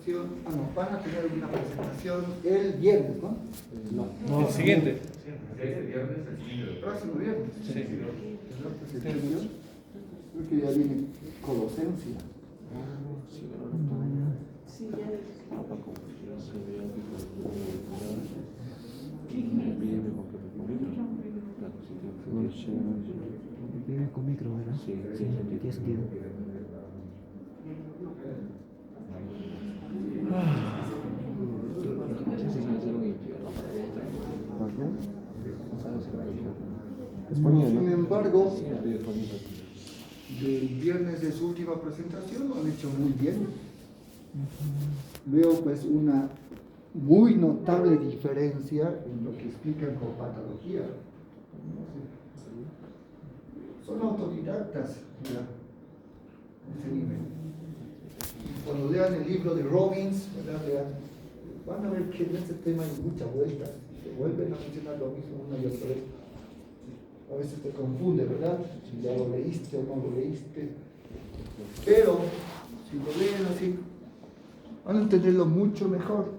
presentación, van a tener una presentación el viernes, ¿no? El siguiente. El próximo viernes. Sí. La presentación. Creo que ya viene Colosencia. Sí, ya Viene con micro, ¿verdad? Sí, sí, tiene sentido. Sin embargo, del viernes de su última presentación lo han hecho muy bien. Veo pues una muy notable diferencia en lo que explican con patología. Son autodidactas, mira, a ese nivel. Cuando lean el libro de Robbins, ¿verdad? Van a ver que en este tema hay mucha vuelta. Se vuelven a mencionar lo mismo una y otra vez. A veces te confunde, ¿verdad? Si ya lo leíste o no lo leíste. Pero, si lo leen así, van a entenderlo mucho mejor.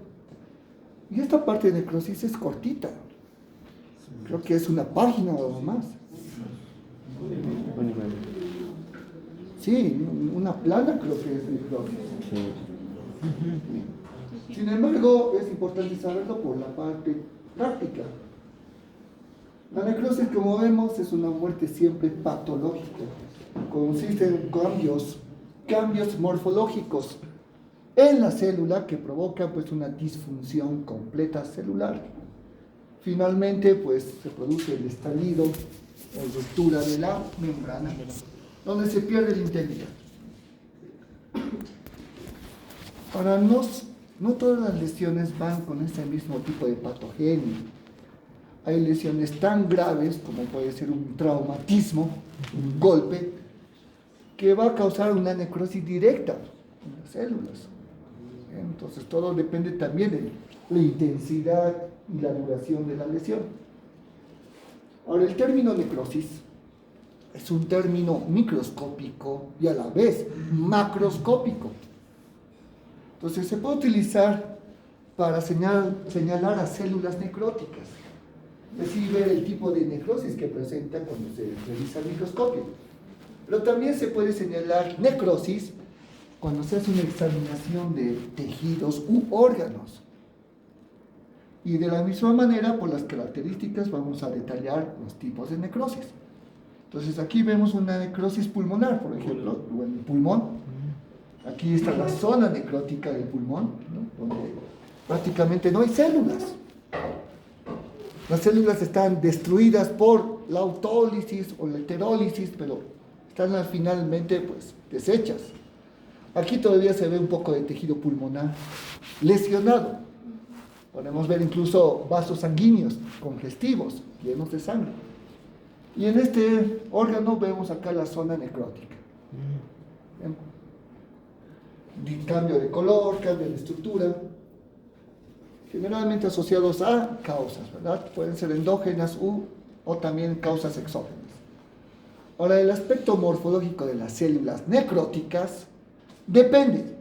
Y esta parte de necrosis es cortita. Creo que es una página o más. Sí, una plana creo que es necrosis. Sin embargo, es importante saberlo por la parte práctica. La necrosis, como vemos, es una muerte siempre patológica. Consiste en cambios morfológicos en la célula que provocan pues una disfunción completa celular. Finalmente, pues se produce el estallido o ruptura de la membrana, donde se pierde la integridad. Ahora, no todas las lesiones van con ese mismo tipo de patogenia. Hay lesiones tan graves como puede ser un traumatismo, un golpe, que va a causar una necrosis directa en las células. Entonces todo depende también de la intensidad y la duración de la lesión. Ahora, el término necrosis es un término microscópico y a la vez macroscópico. Entonces se puede utilizar para señalar a células necróticas. Es decir, ver el tipo de necrosis que presenta cuando se revisa el microscopio. Pero también se puede señalar necrosis cuando se hace una examinación de tejidos u órganos. Y de la misma manera, por las características, vamos a detallar los tipos de necrosis. Entonces, aquí vemos una necrosis pulmonar, por ejemplo, o en el pulmón. Aquí está la zona necrótica del pulmón, ¿no? Donde prácticamente no hay células. Las células están destruidas por la autólisis o la heterólisis, pero están finalmente pues, deshechas. Aquí todavía se ve un poco de tejido pulmonar lesionado. Podemos ver incluso vasos sanguíneos congestivos, llenos de sangre. Y en este órgano vemos acá la zona necrótica. Cambio de color, cambio de estructura, generalmente asociados a causas, ¿verdad? Pueden ser endógenas o también causas exógenas. Ahora, el aspecto morfológico de las células necróticas depende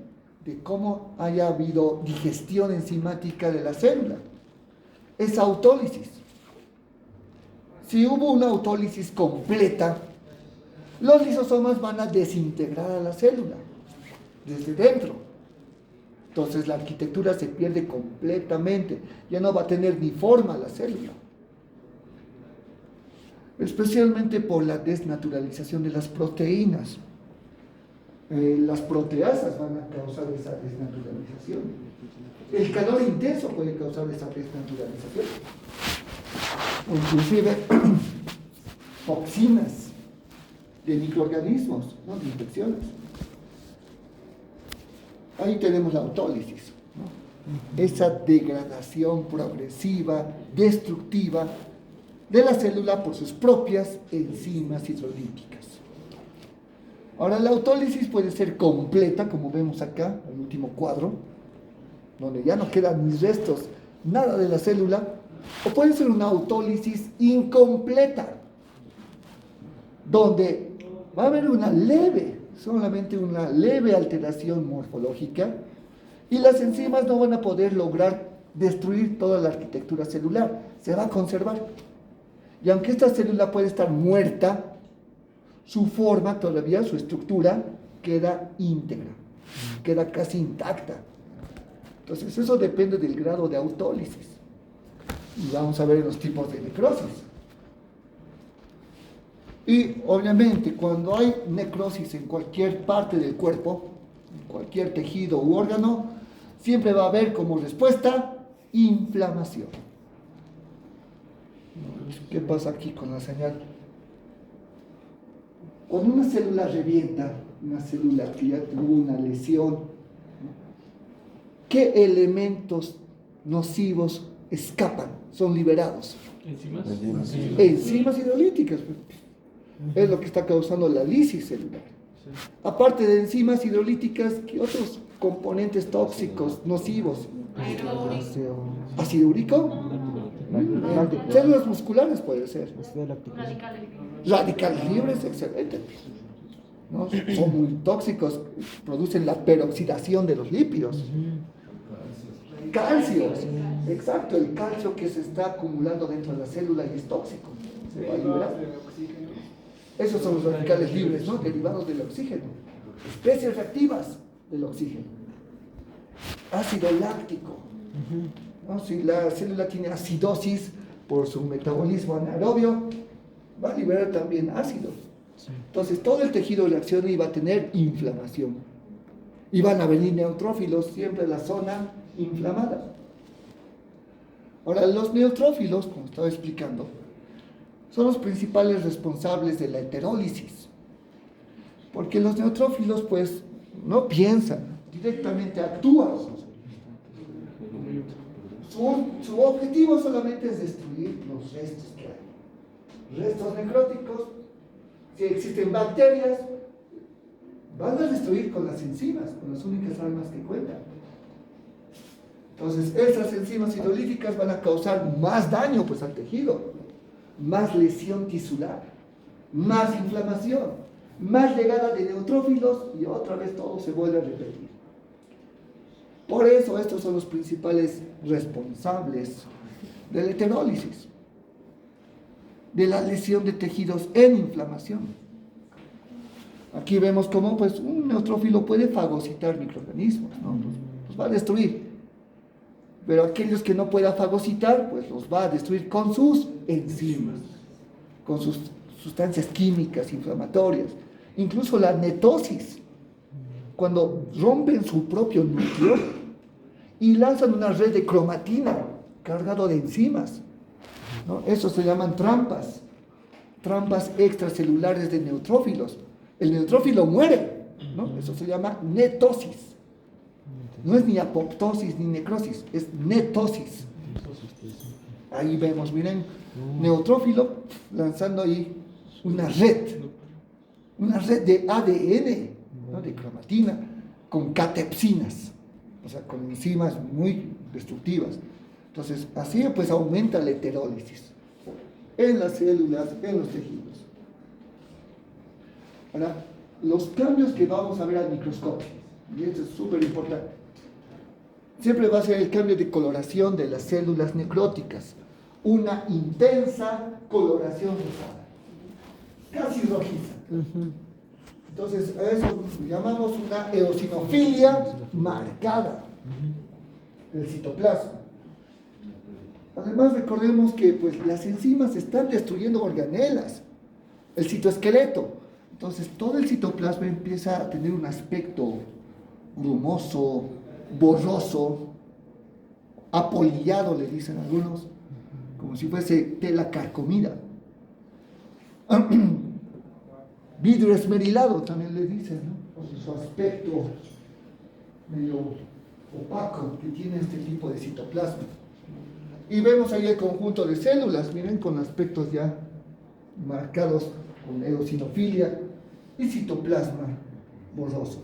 de cómo haya habido digestión enzimática de la célula. Es autólisis. Si hubo una autólisis completa, los lisosomas van a desintegrar a la célula desde dentro. Entonces la arquitectura se pierde completamente, ya no va a tener ni forma la célula. Especialmente por la desnaturalización de las proteínas. Las proteasas van a causar esa desnaturalización. El calor intenso puede causar esa desnaturalización. O inclusive toxinas de microorganismos, ¿no? De infecciones. Ahí tenemos la autólisis, ¿no? Esa degradación progresiva, destructiva de la célula por sus propias enzimas hidrolíticas. Ahora, la autólisis puede ser completa, como vemos acá, el último cuadro, donde ya no quedan ni restos, nada de la célula, o puede ser una autólisis incompleta, donde va a haber solamente una leve alteración morfológica Y las enzimas no van a poder lograr destruir toda la arquitectura celular, se va a conservar. Y aunque esta célula puede estar muerta, su forma todavía, su estructura, queda íntegra, queda casi intacta. Entonces eso depende del grado de autólisis. Y vamos a ver los tipos de necrosis. Y obviamente cuando hay necrosis en cualquier parte del cuerpo, en cualquier tejido u órgano, siempre va a haber como respuesta inflamación. ¿Qué pasa aquí con la señal? Cuando una célula revienta, una célula que ya tuvo una lesión, ¿qué elementos nocivos escapan, son liberados? Enzimas hidrolíticas. Es lo que está causando la lisis celular. Aparte de enzimas hidrolíticas, ¿qué otros componentes tóxicos, nocivos? ¿Ácido úrico? Células musculares puede ser. Radicales libres, excelente. ¿No? Son muy tóxicos, producen la peroxidación de los lípidos. Calcio, exacto, el calcio que se está acumulando dentro de la célula y es tóxico. Se va a liberar. Esos son los radicales libres, ¿no? Derivados del oxígeno. Especies reactivas del oxígeno. Ácido láctico. ¿No? Si la célula tiene acidosis por su metabolismo anaerobio, va a liberar también ácido. Entonces todo el tejido reacciona y va a tener inflamación. Y van a venir neutrófilos siempre en la zona inflamada. Ahora, los neutrófilos, como estaba explicando, son los principales responsables de la heterólisis. Porque los neutrófilos, pues, no piensan, directamente actúan. Su objetivo solamente es destruir los restos que hay. Restos necróticos, si existen bacterias, van a destruir con las enzimas, con las únicas armas que cuentan. Entonces, esas enzimas hidrolíticas van a causar más daño, pues, al tejido, más lesión tisular, más inflamación, más llegada de neutrófilos y otra vez todo se vuelve a repetir. Por eso estos son los principales responsables de la heterólisis, de la lesión de tejidos en inflamación. Aquí vemos cómo, pues, un neutrófilo puede fagocitar microorganismos, ¿no? Los va a destruir. Pero aquellos que no pueda fagocitar, pues los va a destruir con sus enzimas, con sus sustancias químicas inflamatorias. Incluso la netosis, cuando rompen su propio núcleo y lanzan una red de cromatina cargado de enzimas, ¿no? Eso se llaman trampas extracelulares de neutrófilos. El neutrófilo muere, ¿no? Eso se llama netosis. No es ni apoptosis ni necrosis, es netosis. Ahí vemos, miren, neutrófilo lanzando ahí una red de ADN, ¿no? De cromatina, con catepsinas, o sea, con enzimas muy destructivas. Entonces, así pues aumenta la heterólisis en las células, en los tejidos. Ahora, los cambios que vamos a ver al microscopio, y esto es súper importante, siempre va a ser el cambio de coloración de las células necróticas, una intensa coloración rosada, casi rojiza. Entonces, a eso llamamos una eosinofilia marcada del citoplasma. Además, recordemos que, pues, las enzimas están destruyendo organelas, el citoesqueleto. Entonces, todo el citoplasma empieza a tener un aspecto grumoso, borroso, apolillado, le dicen algunos, como si fuese tela carcomida. Vidrio esmerilado también le dicen, ¿no? Por su aspecto medio opaco que tiene este tipo de citoplasma. Y vemos ahí el conjunto de células, miren, con aspectos ya marcados con eosinofilia y citoplasma borroso.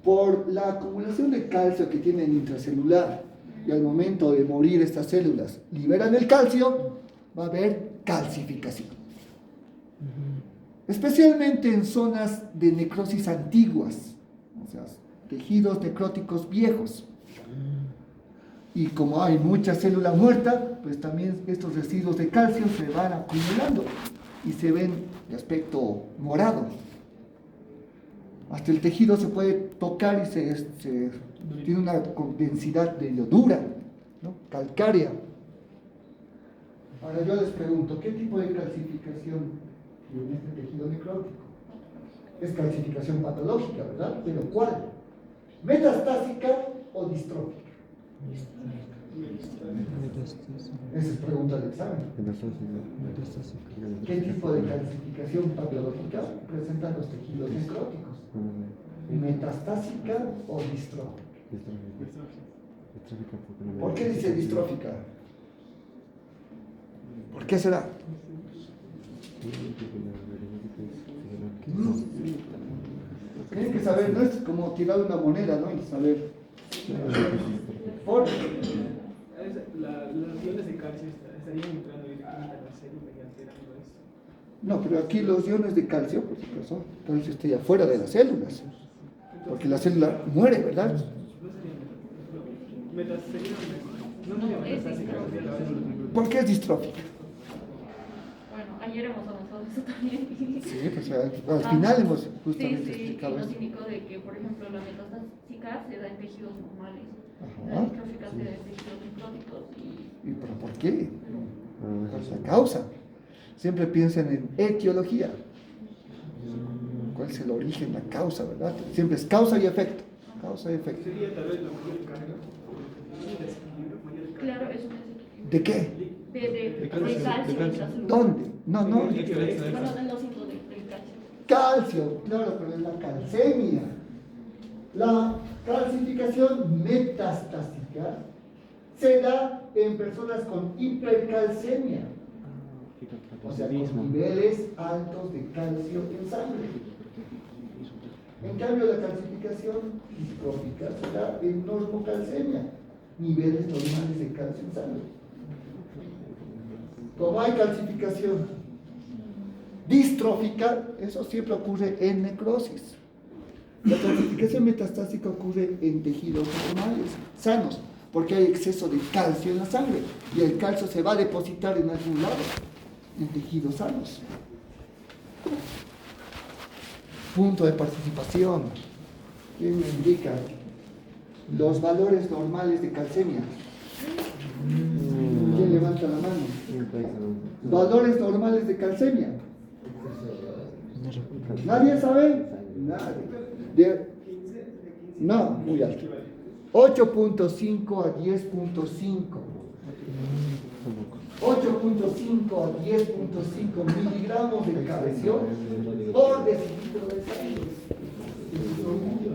Por la acumulación de calcio que tienen intracelular y al momento de morir estas células liberan el calcio, va a haber calcificación. Especialmente en zonas de necrosis antiguas, o sea, tejidos necróticos viejos. Y como hay mucha célula muerta, pues también estos residuos de calcio se van acumulando y se ven de aspecto morado. Hasta el tejido se puede tocar y tiene una densidad de dura, ¿no? Calcárea. Ahora yo les pregunto, ¿qué tipo de calcificación tiene este tejido necrótico? Es calcificación patológica, ¿verdad? ¿Pero cuál? ¿Metastásica o distrófica? Esa es pregunta del examen. ¿Qué tipo de calcificación patológica presentan los tejidos necróticos? ¿Metastásica o distrófica? ¿Por qué dice distrófica? ¿Por qué será? Tienen que saber, no es como tirar una moneda, ¿no? Y saber. Las iones de calcio estarían entrando directamente a la célula y alterando esto. No, pero aquí los iones de calcio, por supuesto, calcio está ya fuera de las células, porque la célula muere, ¿verdad? ¿Por qué es distrófica? Bueno, ayer hemos avanzado eso también. Sí, pues al final hemos justamente Sí, explicado y nos esto. indicó de que, por ejemplo, la metastásica se da en tejidos normales, Ajá. la distrófica se da en tejidos necróticos ¿Y pero por qué? ¿Cuál es la causa? Siempre piensen en etiología. ¿Cuál es el origen, la causa, verdad? Siempre es causa y efecto. Causa y efecto. Sería tal vez la mayor carga, un desequilibrio, mayor carga. Claro, es un desequilibrio. ¿De qué? De calcio en la salud. ¿Dónde? No. Bueno, en los sitios del calcio. Calcio, claro, pero es la calcemia. La calcificación metastásica se da en personas con hipercalcemia, o sea, con niveles altos de calcio en sangre. En cambio, la calcificación distrófica se da en normocalcemia, niveles normales de calcio en sangre. Como hay calcificación distrófica, eso siempre ocurre en necrosis. La calcificación metastásica ocurre en tejidos normales, sanos, porque hay exceso de calcio en la sangre y el calcio se va a depositar en algún lado, en tejidos sanos. Punto de participación. ¿Quién me indica? Los valores normales de calcemia. ¿Quién levanta la mano? Valores normales de calcemia. ¿Nadie sabe? Nadie. No, muy alto. 8.5 a 10.5. 8.5 a 10.5 miligramos de calcio por decilitro de sangre.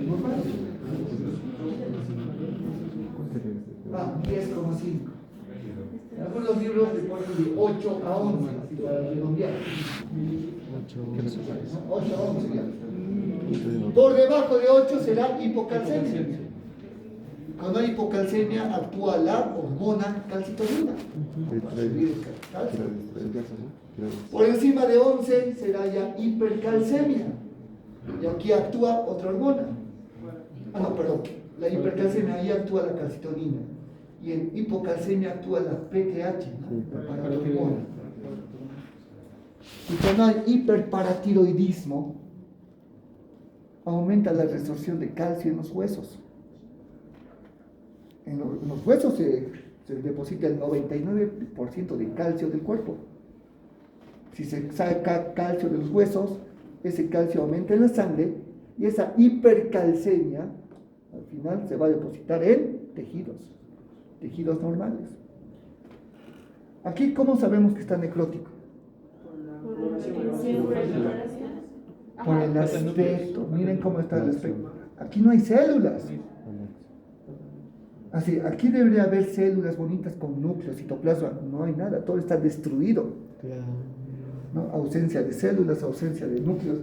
Normal. 10,5. En algunos libros le ponen de 8 a 11, así para redondear. 8 a 11 ya. Por debajo de 8 será hipocalcemia. Cuando hay hipocalcemia actúa la hormona calcitonina. Por encima de 11 será ya hipercalcemia. Y aquí actúa otra hormona. No, perdón. La hipercalcemia ahí actúa la calcitonina. Y en hipocalcemia actúa la PTH, ¿no? La paratormona. Y cuando hay hiperparatiroidismo, aumenta la resorción de calcio en los huesos. En los huesos se deposita el 99% de calcio del cuerpo. Si se saca calcio de los huesos, ese calcio aumenta en la sangre y esa hipercalcemia al final se va a depositar en tejidos normales. Aquí, ¿cómo sabemos que está necrótico? Por el aspecto. Miren cómo está el aspecto. Aquí no hay células. Así, aquí debería haber células bonitas con núcleo, citoplasma. No hay nada, todo está destruido. ¿No? Ausencia de células, ausencia de núcleos,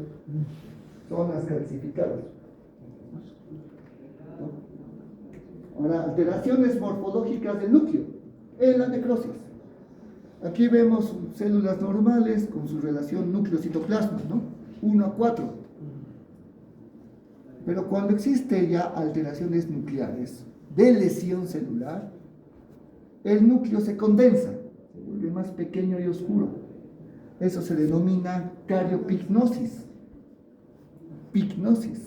zonas calcificadas. ¿No? Ahora, alteraciones morfológicas del núcleo en la necrosis. Aquí vemos células normales con su relación núcleo-citoplasma, ¿no? 1 a 4. Pero cuando existe ya alteraciones nucleares de lesión celular, el núcleo se condensa, se vuelve más pequeño y oscuro. Eso se denomina cariopignosis. Pignosis.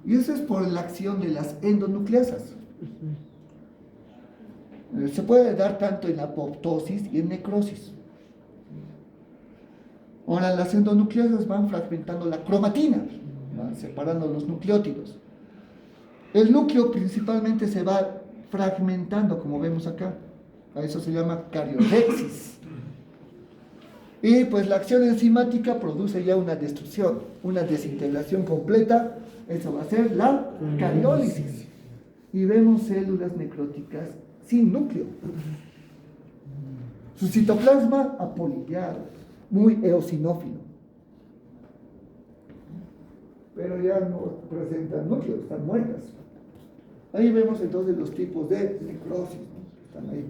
Y eso es por la acción de las endonucleasas. Se puede dar tanto en apoptosis y en necrosis. Ahora, las endonucleasas van fragmentando la cromatina, van separando los nucleótidos. El núcleo principalmente se va fragmentando, como vemos acá. A eso se llama cariorexis. Y pues la acción enzimática produce ya una destrucción, una desintegración completa. Eso va a ser la cariólisis. Y vemos células necróticas sin núcleo. Su citoplasma apolillado, muy eosinófilo. Pero ya no presentan núcleo, están muertas. Ahí vemos entonces los tipos de necrosis, ¿no? Están ahí.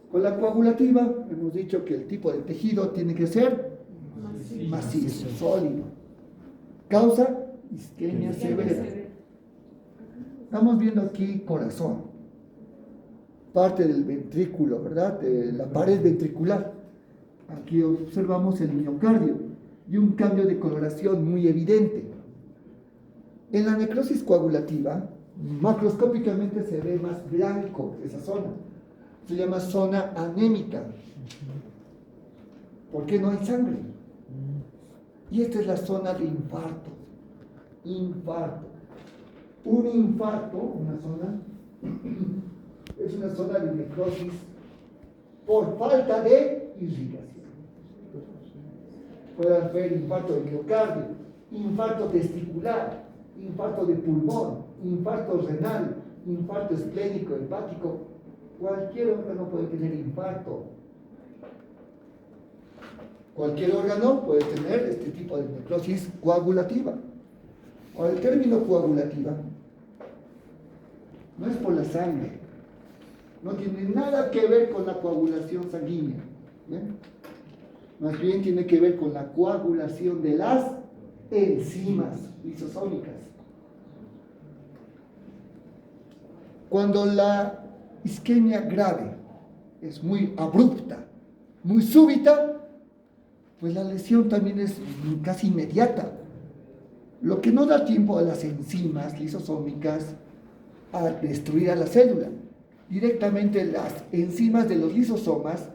Con la coagulativa hemos dicho que el tipo de tejido tiene que ser macizo, sólido. Causa isquemia severa. Estamos viendo aquí corazón, parte del ventrículo, ¿verdad? De la pared ventricular. Aquí observamos el miocardio y un cambio de coloración muy evidente. En la necrosis coagulativa, macroscópicamente se ve más blanco esa zona. Se llama zona anémica. ¿Por qué no hay sangre? Y esta es la zona de infarto. Infarto. Un infarto, una zona, es una zona de necrosis por falta de irrigación. Pueden ver infarto de miocardio, infarto testicular, infarto de pulmón, infarto renal, infarto esplénico, hepático. Cualquier órgano puede tener infarto. Cualquier órgano puede tener este tipo de necrosis coagulativa. Ahora, el término coagulativa no es por la sangre, no tiene nada que ver con la coagulación sanguínea, ¿bien? Más bien tiene que ver con la coagulación de las enzimas lisosómicas. Cuando la isquemia grave es muy abrupta, muy súbita, pues la lesión también es casi inmediata, lo que no da tiempo a las enzimas lisosómicas a destruir a la célula. Directamente las enzimas de los lisosomas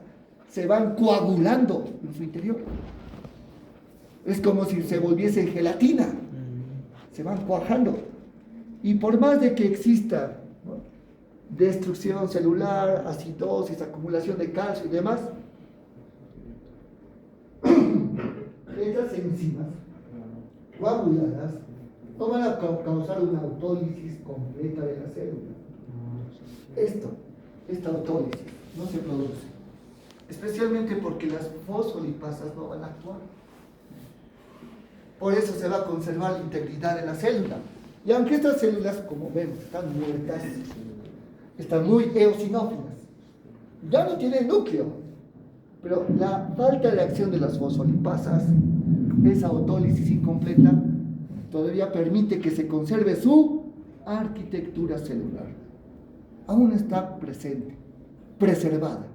se van coagulando en su interior. Es como si se volviese gelatina, se van cuajando. Y por más de que exista, ¿no?, destrucción celular, acidosis, acumulación de calcio y demás, estas enzimas coaguladas no van a causar una autólisis completa de la célula. Esta autólisis no se produce, especialmente porque las fosfolipasas no van a actuar. Por eso se va a conservar la integridad de la célula. Y aunque estas células, como vemos, están muertas, están muy eosinófilas, ya no tienen núcleo, pero la falta de acción de las fosfolipasas, esa autólisis incompleta, todavía permite que se conserve su arquitectura celular. Aún está presente, preservada.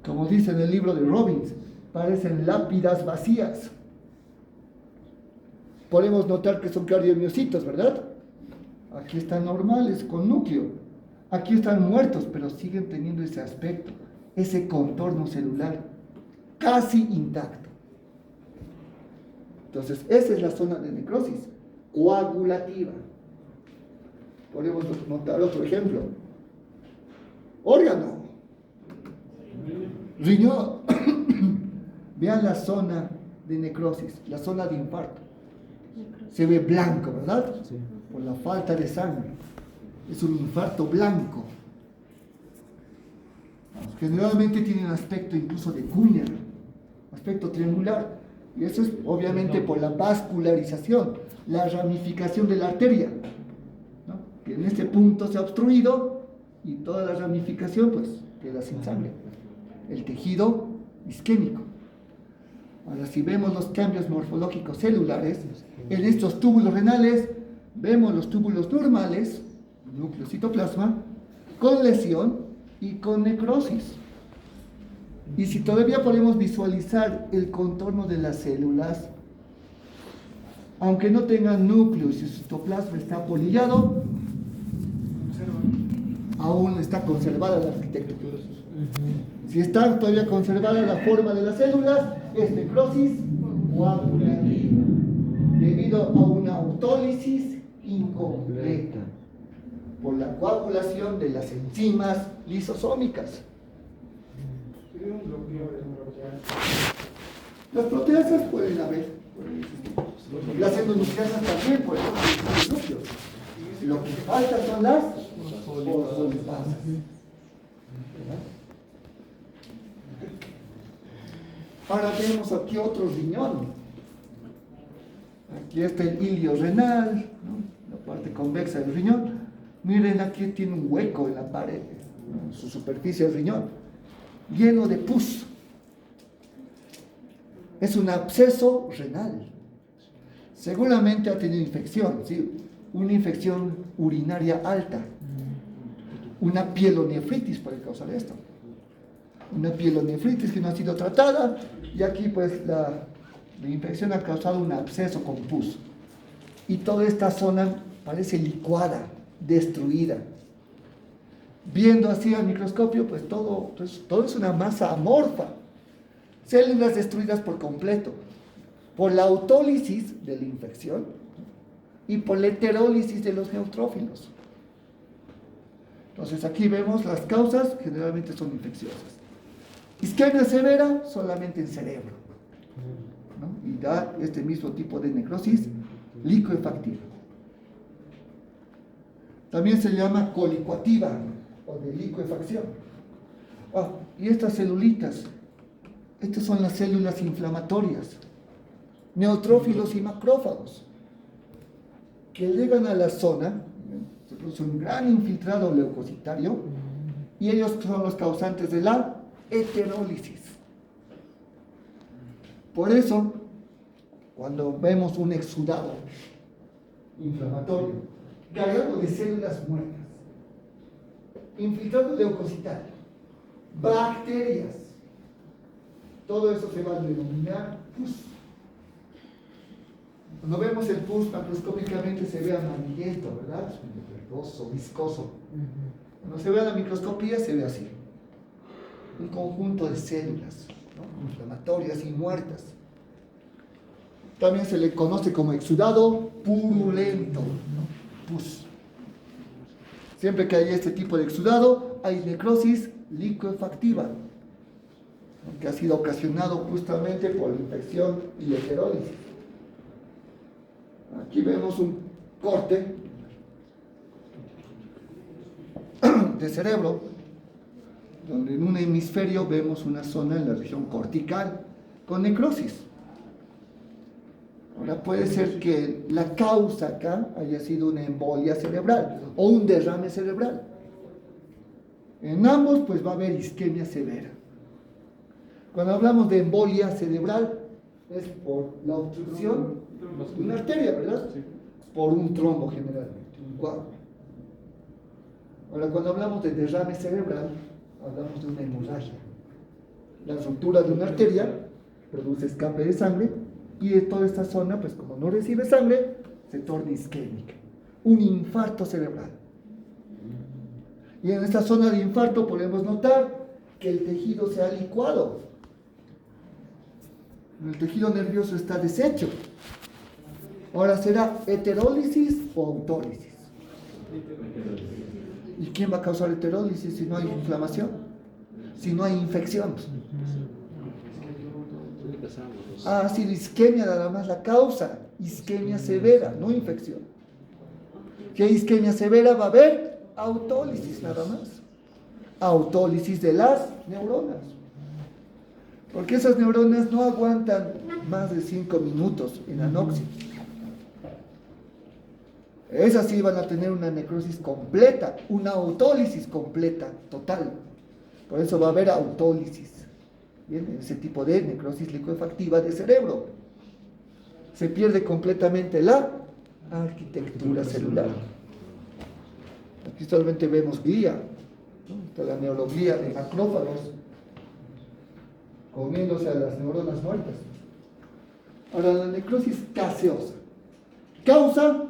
Como dice en el libro de Robbins, parecen lápidas vacías. Podemos notar que son cardiomiocitos, ¿verdad? Aquí están normales, con núcleo. Aquí están muertos, pero siguen teniendo ese aspecto, ese contorno celular, casi intacto. Entonces, esa es la zona de necrosis coagulativa. Podemos notar otro ejemplo. Órgano. Riñón. Vean la zona de necrosis, la zona de infarto. Se ve blanco, ¿verdad? Sí. Por la falta de sangre. Es un infarto blanco. Generalmente tiene un aspecto incluso de cuña, aspecto triangular. Y eso es obviamente por la vascularización, la ramificación de la arteria, ¿no?, que en este punto se ha obstruido y toda la ramificación pues queda sin sangre. El tejido isquémico. Ahora, si vemos los cambios morfológicos celulares, en estos túbulos renales vemos los túbulos normales, núcleo citoplasma, con lesión y con necrosis. Y si todavía podemos visualizar el contorno de las células, aunque no tengan núcleo y su citoplasma está polillado, aún está conservada la arquitectura. Si está todavía conservada la forma de las células, es necrosis coagulativa, debido a una autólisis incompleta, por la coagulación de las enzimas lisosómicas. Tiene un bloqueo de Las proteasas pueden haber, las endonucleasas también pueden haber núcleos. Lo que falta son las fosfolipasas. Ahora tenemos aquí otro riñón. Aquí está el ilio renal, ¿no? La parte convexa del riñón. Miren, aquí tiene un hueco en la pared, ¿no? En su superficie del riñón, lleno de pus. Es un absceso renal. Seguramente ha tenido infección, ¿sí? Una infección urinaria alta. Una pielonefritis puede causar esto. Una pielonefritis que no ha sido tratada, y aquí pues la infección ha causado un absceso con pus. Y toda esta zona parece licuada, destruida. Viendo así al microscopio, pues todo es una masa amorfa. Células destruidas por completo, por la autólisis de la infección y por la heterólisis de los neutrófilos. Entonces aquí vemos las causas, generalmente son infecciosas. Isquemia severa solamente en cerebro, ¿no? Y da este mismo tipo de necrosis licuefactiva. También se llama colicoactiva o de licuefacción. Y estas celulitas, estas son las células inflamatorias, neutrófilos y macrófagos, que llegan a la zona, se produce un gran infiltrado leucocitario, y ellos son los causantes de la heterólisis. Por eso, cuando vemos un exudado inflamatorio cargado de células muertas, infiltrado leucocitario, bacterias, todo eso se va a denominar pus. Cuando vemos el pus macroscópicamente se ve amarillento, ¿verdad? Verdoso, viscoso. Cuando se ve a la microscopía se ve así. Un conjunto de células, ¿no? Inflamatorias y muertas. También se le conoce como exudado purulento, ¿no? Pus. Siempre que hay este tipo de exudado, hay necrosis licuefactiva, ¿no? Que ha sido ocasionado justamente por la infección y heterólisis. Aquí vemos un corte de cerebro, donde en un hemisferio vemos una zona en la región cortical con necrosis. Ahora puede ser que la causa acá haya sido una embolia cerebral o un derrame cerebral. En ambos pues va a haber isquemia severa. Cuando hablamos de embolia cerebral es por la obstrucción de una arteria, ¿verdad? Por un trombo generalmente, un coágulo. Ahora cuando hablamos de derrame cerebral, hablamos de una hemorragia. La ruptura de una arteria produce escape de sangre y toda esta zona, pues como no recibe sangre, se torna isquémica. Un infarto cerebral. Y en esta zona de infarto podemos notar que el tejido se ha licuado. El tejido nervioso está deshecho. Ahora será heterólisis o autólisis. ¿Y quién va a causar heterólisis si no hay inflamación? Si no hay infección. Ha sido isquemia nada más la causa. Isquemia severa, no infección. Si hay isquemia severa va a haber autólisis nada más. Autólisis de las neuronas. Porque esas neuronas no aguantan más de 5 minutos en anoxia. Esas sí van a tener una necrosis completa, una autólisis completa, total. Por eso va a haber autólisis. Bien, ese tipo de necrosis licuefactiva de cerebro. Se pierde completamente la arquitectura celular. Aquí solamente vemos glía, ¿no? Está la neuroglía de macrófagos comiéndose a las neuronas muertas. Ahora, la necrosis gaseosa causa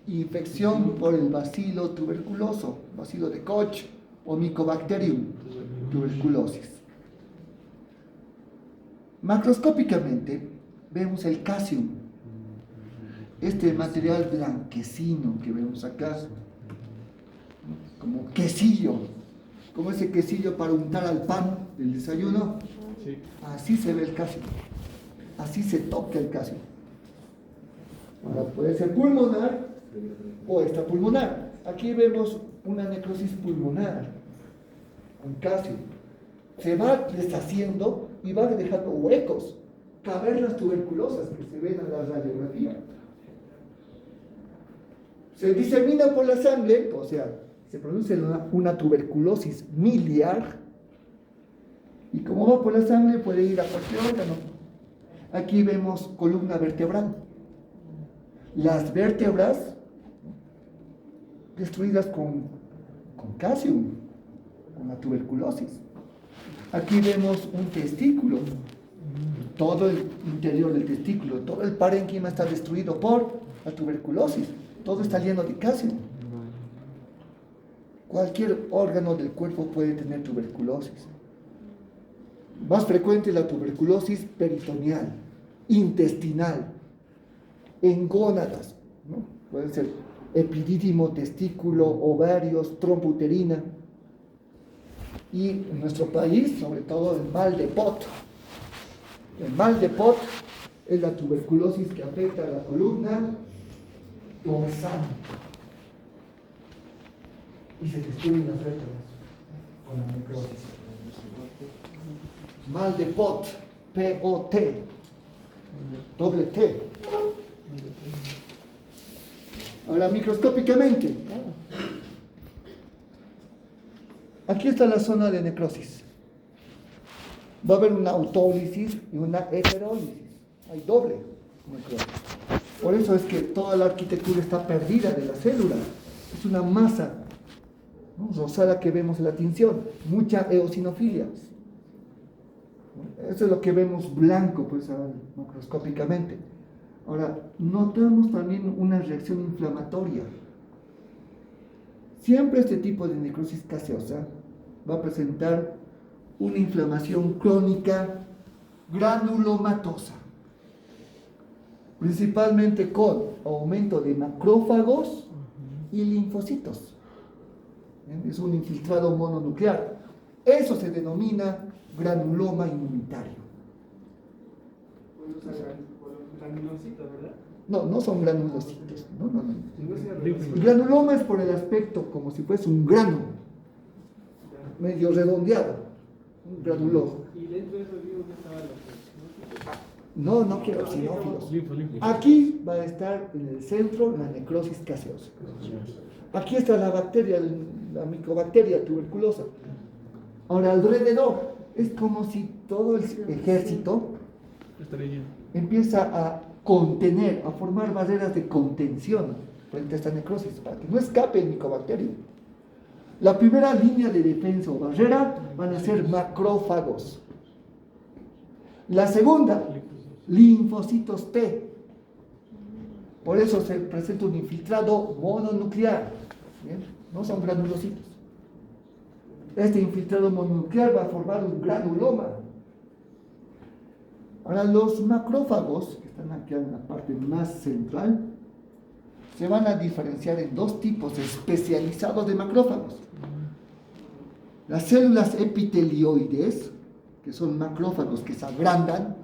infección por el bacilo tuberculoso, bacilo de Koch o Mycobacterium tuberculosis. Macroscópicamente vemos el calcium, este material blanquecino que vemos acá, como quesillo, como ese quesillo para untar al pan del desayuno. Sí. Así se ve el calcio, así se toca el calcio. Ahora puede ser pulmonar o extrapulmonar. Aquí vemos una necrosis pulmonar con calcio. Se va deshaciendo y va dejando huecos, cavernas tuberculosas que se ven en la radiografía. Se disemina por la sangre, o sea, se produce una tuberculosis miliar, y como va por la sangre puede ir a cualquier órgano. Aquí vemos columna vertebral. Las vértebras destruidas con calcio, con la tuberculosis. Aquí vemos un testículo, todo el interior del testículo, todo el parénquima está destruido por la tuberculosis, todo está lleno de calcio. Cualquier órgano del cuerpo puede tener tuberculosis. Más frecuente la tuberculosis peritoneal, intestinal, en gónadas, ¿no? Pueden ser epidídimo, testículo, ovarios, trompa uterina. Y en nuestro país, sobre todo el mal de Pot. El mal de Pot es la tuberculosis que afecta a la columna dorsal y se destruyen las vértebras con la necrosis. Mal de Pot, P-O-T, doble T. Ahora, microscópicamente, aquí está la zona de necrosis. Va a haber una autólisis y una heterólisis. Hay doble necrosis. Por eso es que toda la arquitectura está perdida de la célula. Es una masa, ¿no?, rosada que vemos en la tinción. Mucha eosinofilia. Eso es lo que vemos blanco, pues, macroscópicamente. Ahora, notamos también una reacción inflamatoria. Siempre este tipo de necrosis gaseosa va a presentar una inflamación crónica granulomatosa, principalmente con aumento de macrófagos y linfocitos. Es un infiltrado mononuclear. Eso se denomina granuloma inmunitario. Granulocitos, ¿verdad? No, no son granulocitos. No. Si no sea El granuloma es por el aspecto como si fuese un grano, medio redondeado, un granuloma. Y dentro de esos virus estaban los No quiero xenófilos. Aquí va a estar en el centro la necrosis gaseosa. Aquí está la bacteria, la micobacteria tuberculosa. Ahora, alrededor es como si todo el ejército empieza a contener, a formar barreras de contención frente a esta necrosis, para que no escape el micobacterio. La primera línea de defensa o barrera van a ser macrófagos. La segunda, linfocitos T. Por eso se presenta un infiltrado mononuclear. ¿Bien? No son granulocitos. Este infiltrado mononuclear va a formar un granuloma. Ahora, los macrófagos, que están aquí en la parte más central, se van a diferenciar en dos tipos especializados de macrófagos. Las células epitelioides, que son macrófagos que se agrandan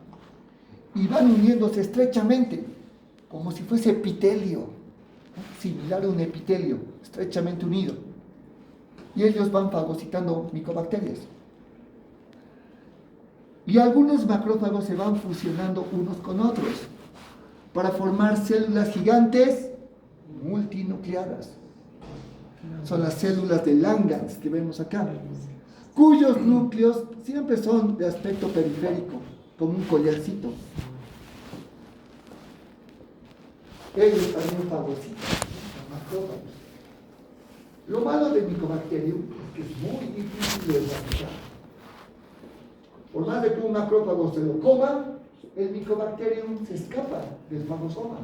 y van uniéndose estrechamente, como si fuese epitelio, ¿no?, similar a un epitelio, estrechamente unido. Y ellos van fagocitando micobacterias. Y algunos macrófagos se van fusionando unos con otros para formar células gigantes multinucleadas. Son las células de Langerhans que vemos acá. cuyos núcleos siempre son de aspecto periférico, como un collarcito. Ellos también fagocitan, los macrófagos. Lo malo del Mycobacterium es que es muy difícil de erradicar. Por más de que un macrófago se lo coma, el Mycobacterium se escapa del fagosoma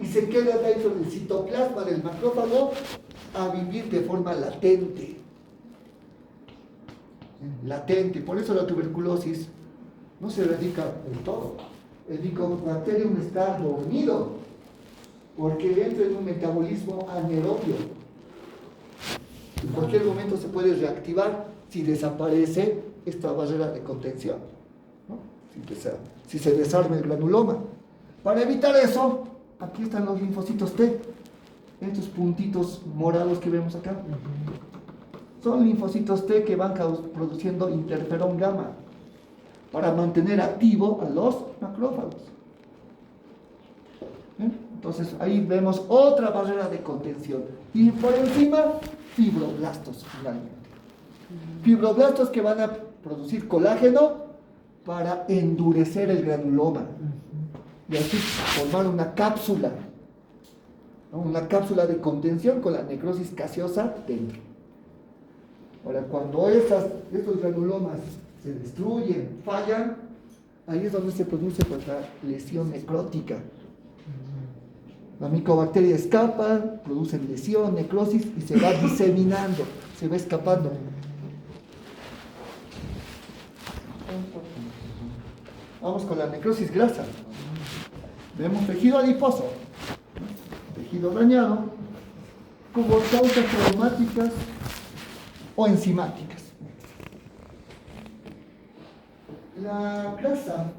y se queda dentro del citoplasma del macrófago a vivir de forma latente. Latente. Por eso la tuberculosis no se erradica del todo. El Mycobacterium está dormido porque entra en un metabolismo anaerobio. En cualquier momento se puede reactivar si desaparece esta barrera de contención, ¿no? Si se desarma el granuloma. Para evitar eso, aquí están los linfocitos T, estos puntitos morados que vemos acá. Son linfocitos T que van produciendo interferón gamma para mantener activo a los macrófagos. Entonces ahí vemos otra barrera de contención. Y por encima, fibroblastos finalmente. Fibroblastos que van a producir colágeno para endurecer el granuloma y así formar una cápsula, ¿no? Una cápsula de contención con la necrosis gaseosa dentro. Ahora, cuando estos granulomas se destruyen, fallan, ahí es donde se produce pues, la lesión necrótica. La micobacteria escapa, produce lesión, necrosis y se va diseminando, se va escapando. Vamos con la necrosis grasa. Vemos tejido adiposo, tejido dañado, como causas traumáticas o enzimáticas. La grasa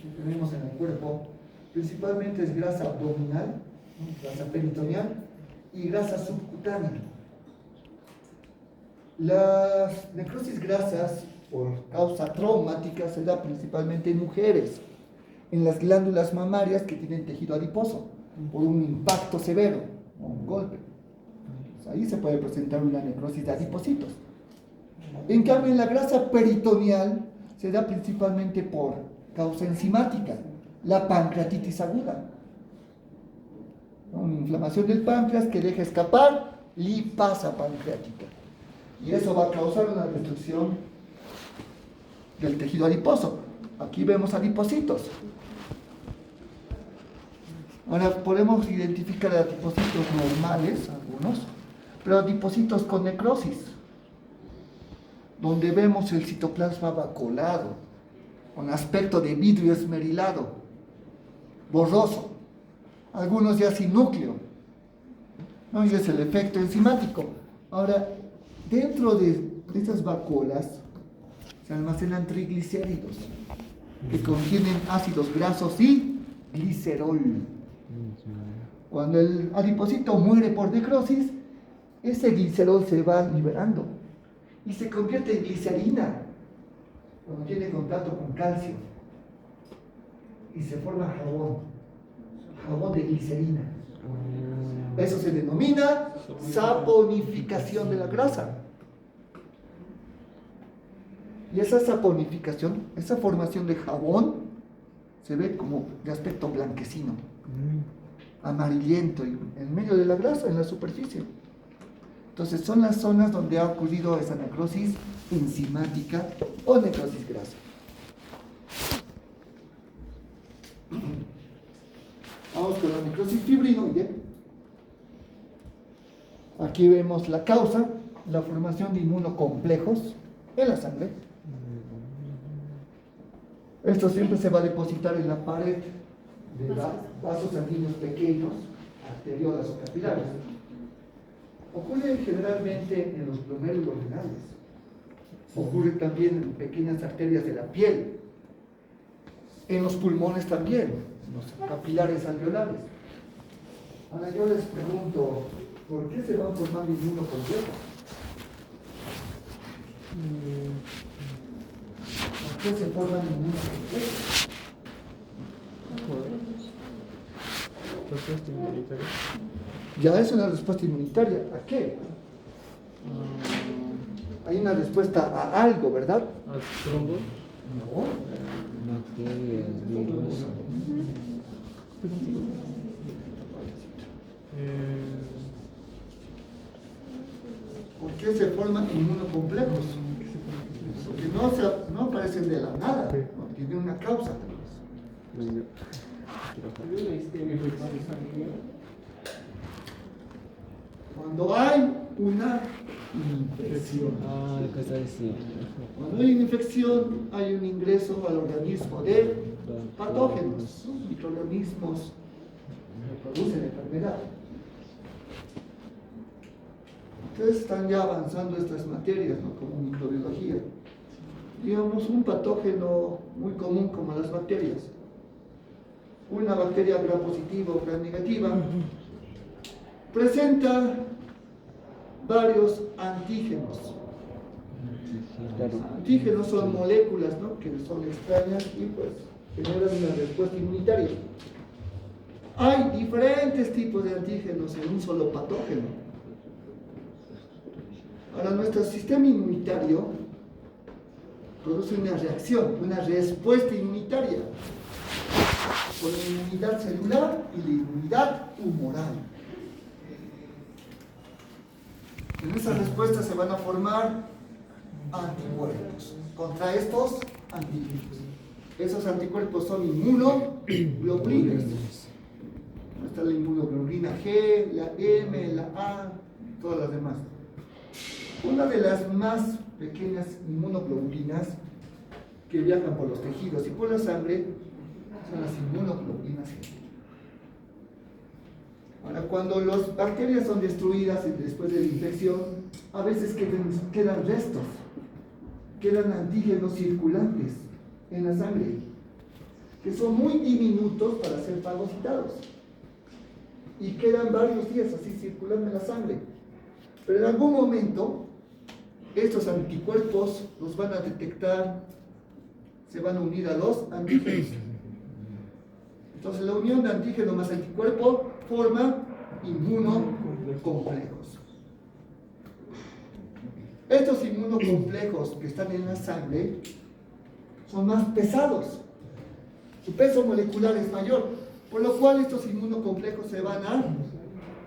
que tenemos en el cuerpo principalmente es grasa abdominal, grasa peritoneal y grasa subcutánea. Las necrosis grasas por causa traumática se da principalmente en mujeres, en las glándulas mamarias que tienen tejido adiposo, por un impacto severo o un golpe. Pues ahí se puede presentar una necrosis de adipocitos. En cambio, en la grasa peritoneal se da principalmente por causa enzimática, la pancreatitis aguda. Una inflamación del páncreas que deja escapar lipasa pancreática. Y eso va a causar una destrucción del tejido adiposo. Aquí vemos adipocitos. Ahora podemos identificar adipocitos normales, algunos, pero adipocitos con necrosis, donde vemos el citoplasma vacuolado, con aspecto de vidrio esmerilado, borroso, algunos ya sin núcleo, ¿no? Y es el efecto enzimático. Ahora, dentro de estas vacuolas se almacenan triglicéridos que contienen ácidos grasos y glicerol. Cuando el adipocito muere por necrosis, ese glicerol se va liberando y se convierte en glicerina cuando tiene contacto con calcio y se forma jabón de glicerina. Eso se denomina saponificación de la grasa. Y esa saponificación, esa formación de jabón, se ve como de aspecto blanquecino, amarillento, en medio de la grasa, en la superficie. Entonces son las zonas donde ha ocurrido esa necrosis enzimática o necrosis grasa. Vamos con la necrosis fibrinoide. Aquí vemos la causa, la formación de inmunocomplejos en la sangre. Esto siempre se va a depositar en la pared de los vasos sanguíneos pequeños, arteriolas o capilares. Ocurre generalmente en los glomérulos renales. Ocurre también en pequeñas arterias de la piel. En los pulmones también, en los capilares alveolares. Ahora yo les pregunto, ¿por qué se van formando inmunocomplejos? ¿Por qué se forman inmunocomplejos? Respuesta inmunitaria. Ya es una respuesta inmunitaria. ¿A qué? Hay una respuesta a algo, ¿verdad? ¿A trombos? No. Bacterias, virus. ¿Por qué se forman inmunocomplejos? Porque no aparecen de la nada, ¿no? Tiene una causa. Cuando hay una infección. Ah, lo que está diciendo. Cuando hay una infección, hay un ingreso al organismo de patógenos, ¿no? Microorganismos que producen enfermedad. Entonces están ya avanzando estas materias, ¿no? Como microbiología. Digamos, un patógeno muy común como las bacterias. Una bacteria gram positiva o gram negativa presenta varios antígenos. Antígenos son moléculas, ¿no? Que son extrañas y pues generan una respuesta inmunitaria. Hay diferentes tipos de antígenos en un solo patógeno. Ahora, nuestro sistema inmunitario produce una reacción, una respuesta inmunitaria, con la inmunidad celular y la inmunidad humoral. En esa respuesta se van a formar anticuerpos contra estos antígenos. Esos anticuerpos son inmunoglobulinas. Está la inmunoglobulina G, la M, la A, todas las demás. Una de las más pequeñas inmunoglobulinas que viajan por los tejidos y por la sangre son las inmunoglobulinas G. Ahora, cuando las bacterias son destruidas después de la infección, a veces quedan restos, quedan antígenos circulantes en la sangre, que son muy diminutos para ser fagocitados. Y quedan varios días así circulando en la sangre. Pero en algún momento, estos anticuerpos los van a detectar, se van a unir a los antígenos. Entonces la unión de antígeno más anticuerpo forma inmunocomplejos. Estos inmunocomplejos que están en la sangre son más pesados. Su peso molecular es mayor, por lo cual estos inmunocomplejos se van a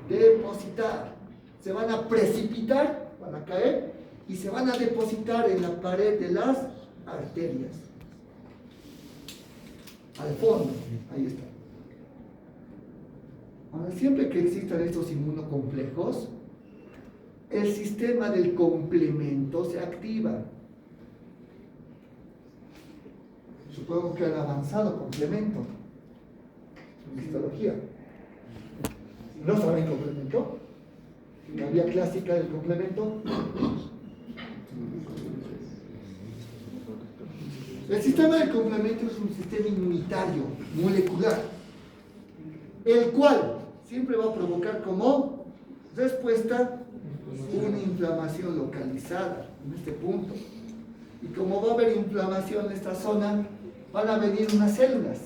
depositar, se van a precipitar, van a caer y se van a depositar en la pared de las arterias. Al fondo, ahí está. Ahora, siempre que existan estos inmunocomplejos, el sistema del complemento se activa. Supongo que han avanzado complemento en histología. ¿No saben complemento? ¿La vía clásica del complemento? El sistema del complemento es un sistema inmunitario, molecular, el cual siempre va a provocar como respuesta una inflamación localizada en este punto. Y como va a haber inflamación en esta zona, van a venir unas células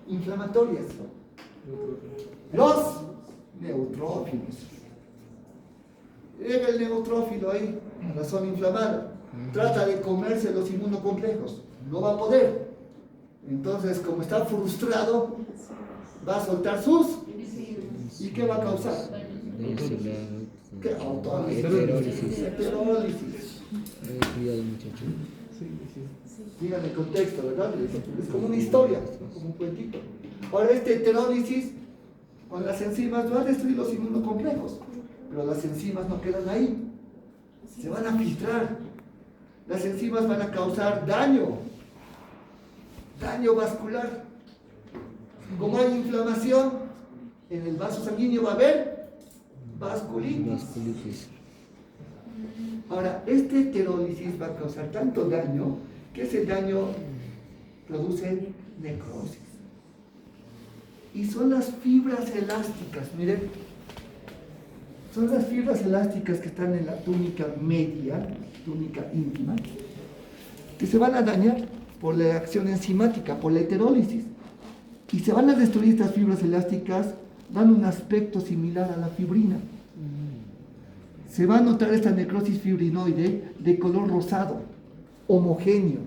inflamatorias, los neutrófilos. Llega el neutrófilo ahí, a la zona inflamada, trata de comerse los inmunocomplejos, no va a poder. Entonces, como está frustrado, va a soltar sus. ¿Y qué va a causar? ¿Qué? Autólisis. Heterólisis. Cuidado, muchacho. Digan el contexto, ¿verdad? Es como una historia, como un cuentito. Ahora, este heterólisis, con las enzimas, va a destruir los inmunocomplejos, pero las enzimas no quedan ahí, se van a filtrar. Las enzimas van a causar daño vascular. Como hay inflamación, en el vaso sanguíneo va a haber vasculitis. Ahora, este heterólisis va a causar tanto daño que ese daño produce necrosis. Y son las fibras elásticas, miren, son las fibras elásticas que están en la túnica media, túnica íntima, que se van a dañar por la acción enzimática, por la heterólisis. Y se van a destruir estas fibras elásticas, dan un aspecto similar a la fibrina. se va a notar esta necrosis fibrinoide de color rosado, homogéneo.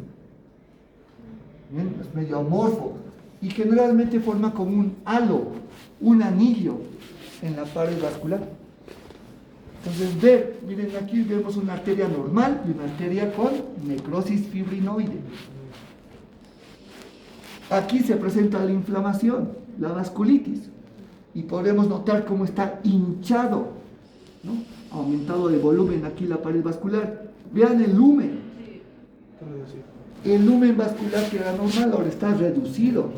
¿Bien? Es medio amorfo y generalmente forma como un halo, un anillo en la pared vascular. Entonces, miren, aquí vemos una arteria normal y una arteria con necrosis fibrinoide. Aquí se presenta la inflamación, la vasculitis, y podemos notar cómo está hinchado, ¿no? Aumentado de volumen aquí la pared vascular. Vean el lumen. El lumen vascular que era normal ahora está reducido.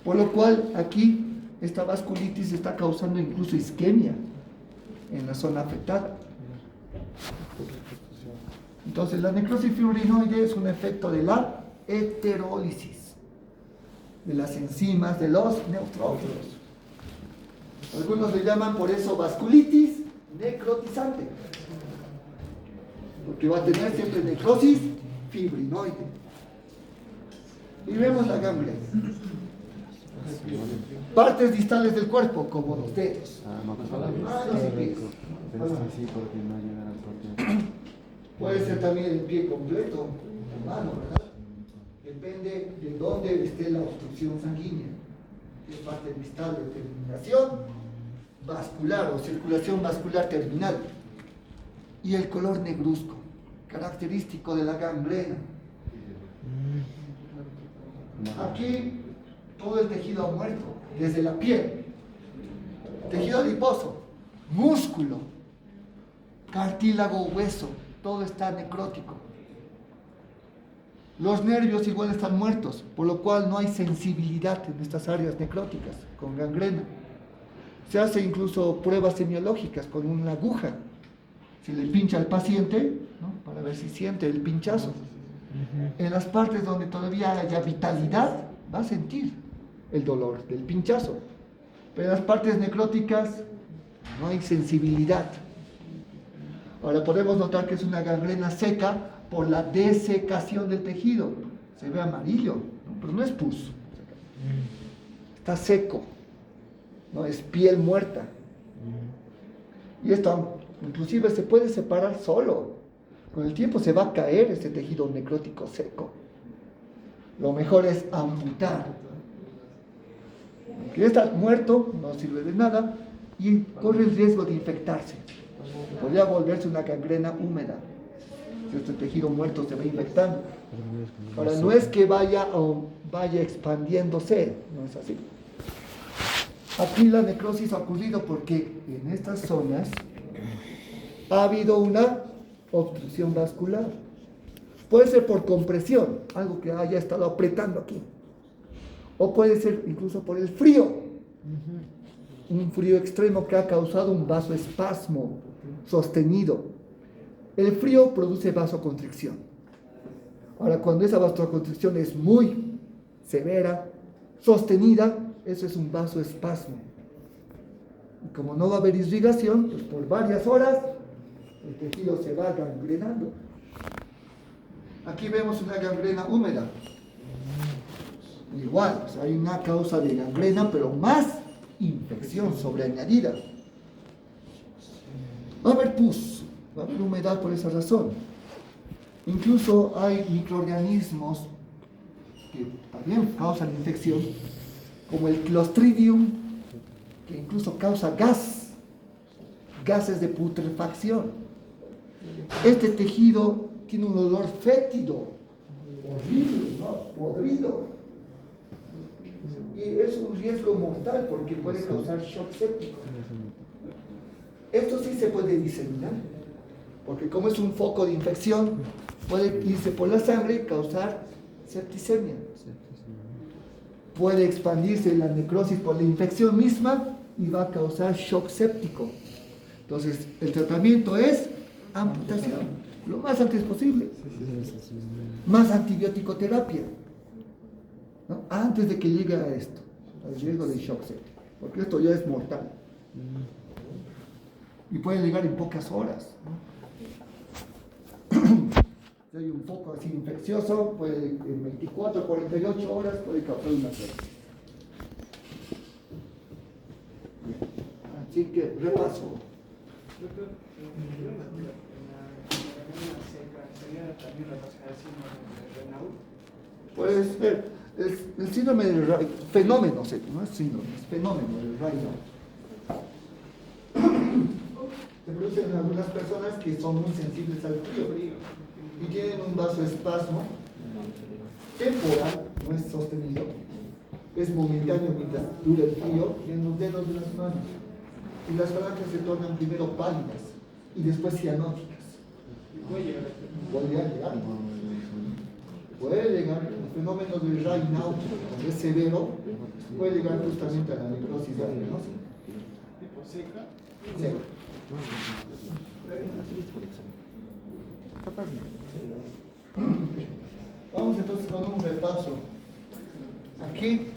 Por lo cual aquí esta vasculitis está causando incluso isquemia en la zona afectada. Entonces la necrosis fibrinoide es un efecto de la heterólisis de las enzimas de los neutrófilos. Algunos le llaman por eso vasculitis necrotizante, porque va a tener siempre necrosis fibrinoide. Y vemos la gangrena. Partes distales del cuerpo, como los dedos. Manos y pies. Puede ser también el pie completo, la mano, ¿verdad? Depende de dónde esté la obstrucción sanguínea. Es parte distal de terminación vascular o circulación vascular terminal. Y el color negruzco, característico de la gangrena. Aquí todo el tejido ha muerto, desde la piel, tejido adiposo, músculo, cartílago, hueso, todo está necrótico. Los nervios igual están muertos, por lo cual no hay sensibilidad en estas áreas necróticas con gangrena. Se hace incluso pruebas semiológicas con una aguja. Se le pincha al paciente, ¿no?, para ver si siente el pinchazo. En las partes donde todavía haya vitalidad, va a sentir el dolor del pinchazo. Pero en las partes necróticas no hay sensibilidad. Ahora podemos notar que es una gangrena seca por la desecación del tejido. Se ve amarillo, ¿no?, pero no es pus. Está seco, no es piel muerta. Y esto inclusive se puede separar solo. Con el tiempo se va a caer este tejido necrótico seco. Lo mejor es amputar. Que está muerto, no sirve de nada y corre el riesgo de infectarse. Podría volverse una gangrena húmeda. Si este tejido muerto se va infectando. Ahora, no es que vaya expandiéndose, no es así. Aquí la necrosis ha ocurrido porque en estas zonas ha habido una obstrucción vascular. Puede ser por compresión, algo que haya estado apretando aquí. O puede ser incluso por el frío. Un frío extremo que ha causado un vasoespasmo sostenido. El frío produce vasoconstricción. Ahora, cuando esa vasoconstricción es muy severa, sostenida, eso es un vasoespasmo. Y como no va a haber irrigación, pues por varias horas el tejido se va gangrenando. Aquí vemos una gangrena húmeda. Igual, pues hay una causa de gangrena, pero más infección sobreañadida. Va a haber pus, va a haber humedad por esa razón. Incluso hay microorganismos que también causan infección, como el Clostridium, que incluso causa gases de putrefacción. Este tejido tiene un olor fétido, horrible, ¿no?, podrido. Y es un riesgo mortal porque puede causar shock séptico. Esto sí se puede diseminar, porque como es un foco de infección, puede irse por la sangre y causar septicemia. Puede expandirse la necrosis por la infección misma y va a causar shock séptico. Entonces, el tratamiento es amputación, lo más antes posible. Más antibiótico terapia, ¿no?, antes de que llegue a esto, al riesgo de shock séptico, porque esto ya es mortal. Y puede llegar en pocas horas, ¿no? Si hay un foco así infeccioso, puede, en 24 o 48 horas puede causar una sepsis. Así que repaso. Doctor, en la seca, ¿sería también relacionado al síndrome de Renault? Puede ser. El síndrome de Raynaud, fenómeno, no es síndrome, es fenómeno del Raynaud. Se produce en algunas personas que son muy sensibles al frío y tienen un vasoespasmo temporal, no es sostenido, es momentáneo mientras dura el frío en los dedos de las manos. Y las falanges se tornan primero pálidas y después cianóticas. Puede llegar a Puede llegar, el fenómeno del Raynaud, cuando es severo, puede llegar justamente a la necrosis arteriosa. tipo seca. Sí. Vamos entonces con un repaso. Aquí